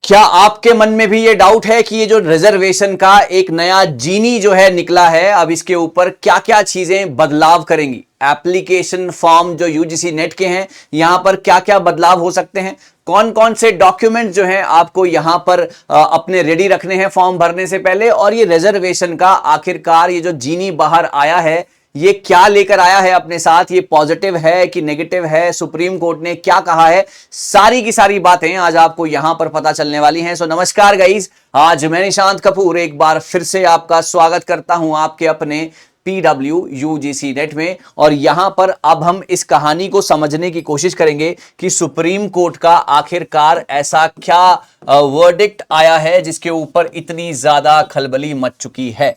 क्या आपके मन में भी ये डाउट है कि ये जो रिजर्वेशन का एक नया जीनी जो है निकला है, अब इसके ऊपर क्या क्या चीजें बदलाव करेंगी? एप्लीकेशन फॉर्म जो यूजीसी नेट के हैं, यहां पर क्या क्या बदलाव हो सकते हैं? कौन कौन से डॉक्यूमेंट जो हैं आपको यहां पर अपने रेडी रखने हैं फॉर्म भरने से पहले? और ये रिजर्वेशन का आखिरकार ये जो जीनी बाहर आया है, ये क्या लेकर आया है अपने साथ? ये पॉजिटिव है कि नेगेटिव है? सुप्रीम कोर्ट ने क्या कहा है? सारी की सारी बातें आज आपको यहां पर पता चलने वाली हैं। सो नमस्कार गाइस, आज मैं निशांत कपूर एक बार फिर से आपका स्वागत करता हूं आपके अपने पीडब्ल्यू यूजीसी नेट में। और यहां पर अब हम इस कहानी को समझने की कोशिश करेंगे कि सुप्रीम कोर्ट का आखिरकार ऐसा क्या वर्डिक्ट आया है जिसके ऊपर इतनी ज्यादा खलबली मच चुकी है।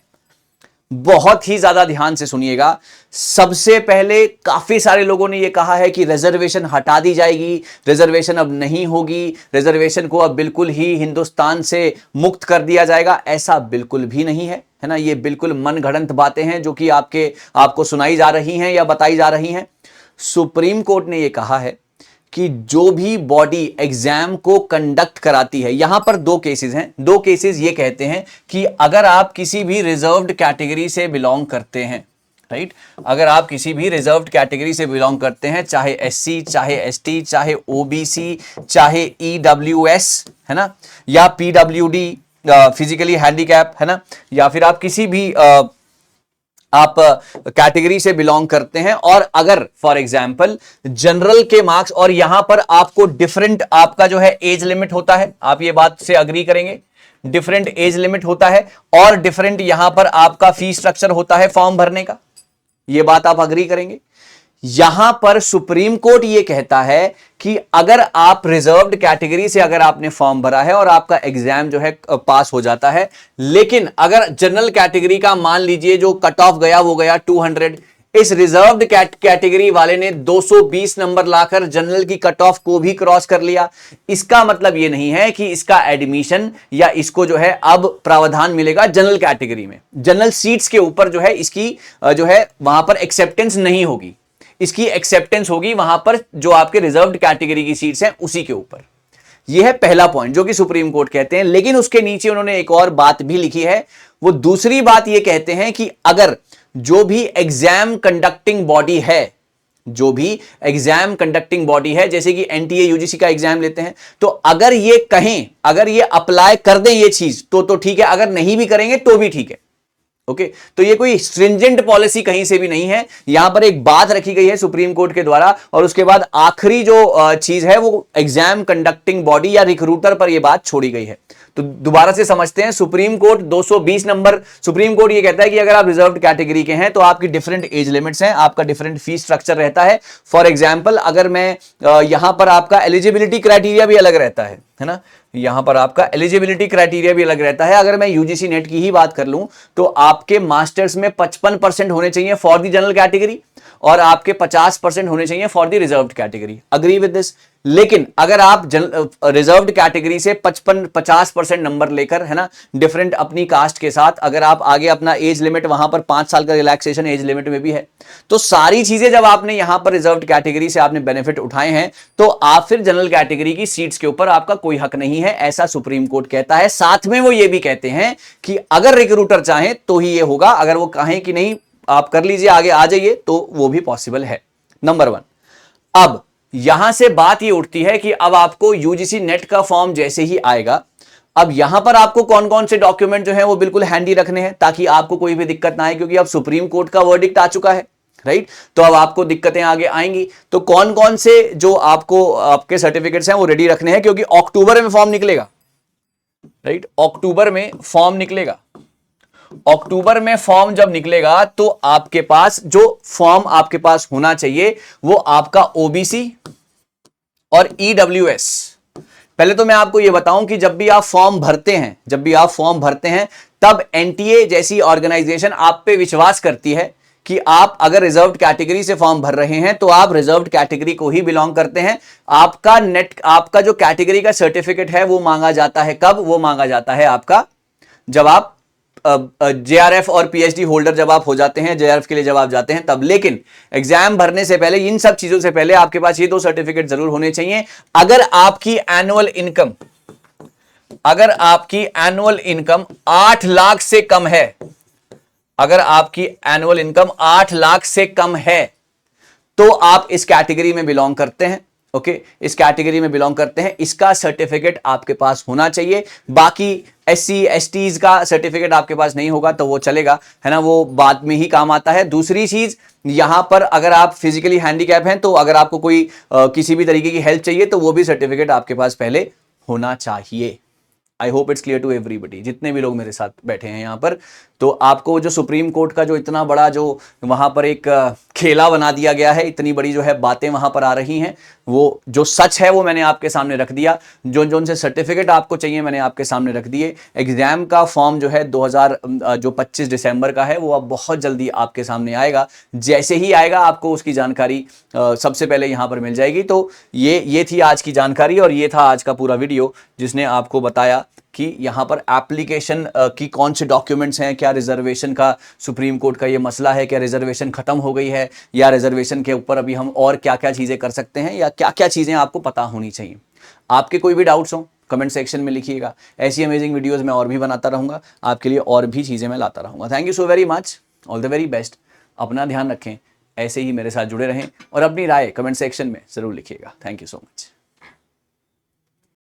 बहुत ही ज्यादा ध्यान से सुनिएगा। सबसे पहले काफी सारे लोगों ने यह कहा है कि रिजर्वेशन हटा दी जाएगी, रिजर्वेशन अब नहीं होगी, रिजर्वेशन को अब बिल्कुल ही हिंदुस्तान से मुक्त कर दिया जाएगा। ऐसा बिल्कुल भी नहीं है, है ना। ये बिल्कुल मनगढ़ंत बातें हैं जो कि आपको सुनाई जा रही हैं या बताई जा रही हैं। सुप्रीम कोर्ट ने यह कहा है कि जो भी बॉडी एग्जाम को कंडक्ट कराती है, यहां पर दो केसेस हैं। दो केसेस ये कहते हैं कि अगर आप किसी भी रिजर्व्ड कैटेगरी से बिलोंग करते हैं, राइट, अगर आप किसी भी रिजर्व्ड कैटेगरी से बिलोंग करते हैं, चाहे एससी, चाहे एसटी, चाहे ओबीसी, चाहे ईडब्ल्यूएस, है ना, या पीडब्ल्यूडी, फिजिकली हैंडीकैप, है ना, या फिर आप किसी भी आप कैटेगरी से बिलोंग करते हैं, और अगर फॉर एग्जांपल जनरल के मार्क्स, और यहां पर आपको डिफरेंट आपका जो है एज लिमिट होता है, आप ये बात से अग्री करेंगे, डिफरेंट एज लिमिट होता है, और डिफरेंट यहां पर आपका फी स्ट्रक्चर होता है फॉर्म भरने का, ये बात आप अग्री करेंगे। यहां पर सुप्रीम कोर्ट यह कहता है कि अगर आप रिजर्व्ड कैटेगरी से अगर आपने फॉर्म भरा है और आपका एग्जाम जो है पास हो जाता है, लेकिन अगर जनरल कैटेगरी का मान लीजिए जो कट ऑफ गया वो गया 200, इस रिजर्व्ड कैटेगरी वाले ने 220 नंबर लाकर जनरल की कट ऑफ को भी क्रॉस कर लिया, इसका मतलब यह नहीं है कि इसका एडमिशन या इसको जो है अब प्रावधान मिलेगा जनरल कैटेगरी में। जनरल सीट्स के ऊपर जो है इसकी जो है वहां पर एक्सेप्टेंस नहीं होगी, इसकी एक्सेप्टेंस होगी वहां पर जो आपके रिजर्व्ड कैटेगरी की सीट्स हैं उसी के ऊपर। यह है पहला पॉइंट जो कि सुप्रीम कोर्ट कहते हैं। लेकिन उसके नीचे उन्होंने एक और बात भी लिखी है। वो दूसरी बात यह कहते हैं कि अगर जो भी एग्जाम कंडक्टिंग बॉडी है, जो भी एग्जाम कंडक्टिंग बॉडी है, जैसे कि एनटीए यूजीसी का एग्जाम लेते हैं, तो अगर ये कहें, अगर ये अप्लाई कर दें ये चीज तो ठीक है, अगर नहीं भी करेंगे तो भी ठीक है। ओके, तो ये कोई स्ट्रिंजेंट पॉलिसी कहीं से भी नहीं है। यहां पर एक बात रखी गई है सुप्रीम कोर्ट के द्वारा, और उसके बाद आखिरी जो चीज है वो एग्जाम कंडक्टिंग बॉडी या रिक्रूटर पर यह बात छोड़ी गई है। तो दोबारा से समझते हैं, supreme court 220 number, supreme court ये कहता है कि अगर आप रिजर्व्ड कैटेगरी के हैं तो आपकी डिफरेंट एज लिमिट्स हैं, आपका डिफरेंट फीस स्ट्रक्चर रहता है। फॉर एग्जांपल अगर मैं यहां पर आपका एलिजिबिलिटी क्राइटेरिया भी अलग रहता है ना, यहां पर आपका एलिजिबिलिटी क्राइटेरिया भी अलग रहता है। अगर मैं यूजीसी नेट की ही बात कर लूं तो आपके मास्टर्स में 55% होने चाहिए फॉर द जनरल कैटेगरी, और आपके 50% होने चाहिए for the reserved category. Agree with this? लेकिन अगर आप रिजर्व्ड कैटेगरी से 50% नंबर लेकर, है ना, डिफरेंट अपनी कास्ट के साथ, अगर आप आगे अपना एज लिमिट वहां पर 5 साल का रिलैक्सेशन एज लिमिट में भी है, तो सारी चीजें जब आपने यहां पर रिजर्व्ड कैटेगरी से आपने बेनिफिट उठाए हैं, तो आप फिर जनरल कैटेगरी की सीट्स के ऊपर आपका कोई हक नहीं है, ऐसा सुप्रीम कोर्ट कहता है। साथ में वो ये भी कहते हैं कि अगर रिक्रूटर चाहें तो ही ये होगा, अगर वो कहें कि नहीं आप कर लीजिए आगे आ जाइए, तो वो भी पॉसिबल है। नंबर 1। अब यहां से बात ये उठती है कि अब आपको यूजीसी नेट का फॉर्म जैसे ही आएगा, अब यहां पर आपको कौन कौन से डॉक्यूमेंट जो हैं वो बिल्कुल हैंडी रखने हैं ताकि आपको कोई भी दिक्कत ना आए, क्योंकि अब सुप्रीम कोर्ट का वर्डिक्ट आ चुका है, राइट। तो अब आपको दिक्कतें आगे आएंगी। तो कौन कौन से जो आपको आपके सर्टिफिकेट्स हैं वो रेडी रखने हैं, क्योंकि अक्टूबर में फॉर्म निकलेगा, राइट। अक्टूबर में फॉर्म निकलेगा। अक्टूबर में फॉर्म जब निकलेगा तो आपके पास जो फॉर्म आपके पास होना चाहिए वो आपका ओबीसी और ईडब्ल्यूएस। पहले तो मैं आपको यह बताऊं कि जब भी आप फॉर्म भरते हैं, तब एनटीए जैसी ऑर्गेनाइजेशन आप पे विश्वास करती है कि आप अगर रिजर्व्ड कैटेगरी से फॉर्म भर रहे हैं तो आप रिजर्व्ड कैटेगरी को ही बिलोंग करते हैं। आपका जो कैटेगरी का सर्टिफिकेट है वो मांगा जाता है कब? वो मांगा जाता है आपका जब आप जेआरएफ और पीएचडी होल्डर जब आप हो जाते हैं, जेआरएफ के लिए जब आप जाते हैं तब। लेकिन एग्जाम भरने से पहले, इन सब चीजों से पहले आपके पास ये 2 सर्टिफिकेट जरूर होने चाहिए। अगर आपकी एनुअल इनकम अगर आपकी एनुअल इनकम 8 लाख से कम है, अगर आपकी एनुअल इनकम 8 लाख से कम है तो आप इस कैटेगरी में बिलोंग करते हैं। ओके, इस कैटेगरी में बिलोंग करते हैं, इसका सर्टिफिकेट आपके पास होना चाहिए। बाकी एससी एसटीज का सर्टिफिकेट आपके पास नहीं होगा तो वो चलेगा, है ना, वो बाद में ही काम आता है। दूसरी चीज, यहां पर अगर आप फिजिकली हैंडीकैप हैं तो अगर आपको कोई किसी भी तरीके की हेल्प चाहिए तो वो भी सर्टिफिकेट आपके पास पहले होना चाहिए। I hope it's clear to everybody, जितने भी लोग मेरे साथ बैठे हैं यहां पर। तो आपको जो सुप्रीम कोर्ट का जो इतना बड़ा जो वहां पर एक खेला बना दिया गया है, इतनी बड़ी जो है बातें वहां पर आ रही हैं, वो जो सच है वो मैंने आपके सामने रख दिया। जो जो उनसे सर्टिफिकेट आपको चाहिए मैंने आपके सामने रख दिए। एग्जाम का फॉर्म जो है 25 दिसंबर का है वो अब बहुत जल्दी आपके सामने आएगा। जैसे ही आएगा आपको उसकी जानकारी सबसे पहले यहां पर मिल जाएगी। तो ये थी आज की जानकारी और ये था आज का पूरा वीडियो जिसने आपको बताया कि यहां पर एप्लीकेशन की कौन से डॉक्यूमेंट्स हैं, क्या रिजर्वेशन का सुप्रीम कोर्ट का ये मसला है, क्या रिजर्वेशन खत्म हो गई है, या रिजर्वेशन के ऊपर अभी हम और क्या क्या चीजें कर सकते हैं, या क्या क्या चीजें आपको पता होनी चाहिए। आपके कोई भी डाउट्स हो कमेंट सेक्शन में लिखिएगा। ऐसी अमेजिंग वीडियोस मैं और भी बनाता रहूंगा आपके लिए, और भी चीजें मैं लाता रहूंगा। Thank you so very much, all the very best. अपना ध्यान रखें, ऐसे ही मेरे साथ जुड़े रहें और अपनी राय कमेंट सेक्शन में जरूर लिखिएगा। Thank you so much.